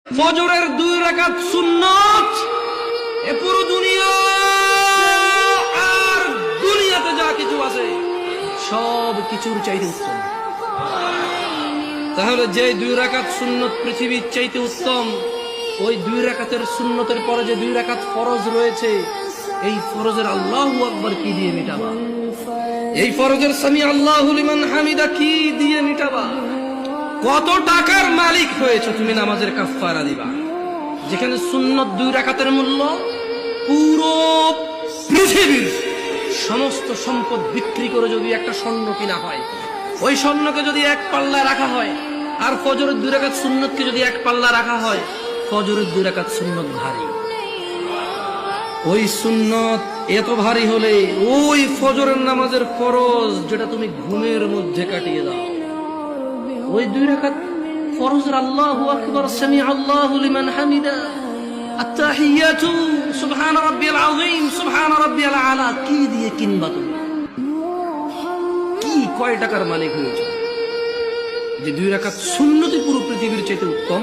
ফজরের 2 রাকাত সুন্নাত এ পুরো দুনিয়া আর দুনিয়াতে যা কিছু আছে সব কিছুর চাইতে উত্তম। তাহলে যে 2 রাকাত সুন্নত পৃথিবীর চাইতে উত্তম, ওই 2 রাকাতের সুন্নতের পরে যে 2 রাকাত ফরজ রয়েছে, এই ফরজের আল্লাহু আকবার কি দিয়ে মিটাবা? এই ফরজের সামি আল্লাহু লিমান হামিদা কি দিয়ে মিটাবা? কত টাকার মালিক হয়েছে তুমি নামাজের কাফারা দিবা? যেখানে সুন্নত 2 রাকাতের মূল্য পুরো পৃথিবীর সমস্ত সম্পদ বিক্রি করে যদি একটা স্বর্ণ কিনা হয়, ওই স্বর্ণকে যদি এক পাল্লায় রাখা হয়, আর ফজরের 2 রাকাত সুন্নতকে যদি এক পাল্লা রাখা হয়, ফজরের 2 রাকাত সুন্নত ভারী। ওই সুন্নত এত ভারী হলে ওই ফজরের নামাজের ফরজ যেটা তুমি ঘুমের মধ্যে কাটিয়ে দাও, ওই 2 রাকাত ফরজের আল্লাহু আকবার, সামি আল্লাহু লিমান হামিদা, আত-তাহিয়াতু সুবহান রাব্বিয়াল আযীম, সুবহান রাব্বিয়াল আলা কি দিয়ে কিনবা তুমি? কি কয় টাকার মালিক হয়েছে যে 2 রাকাত সুন্নতই পুরো পৃথিবীর চাইতে উত্তম?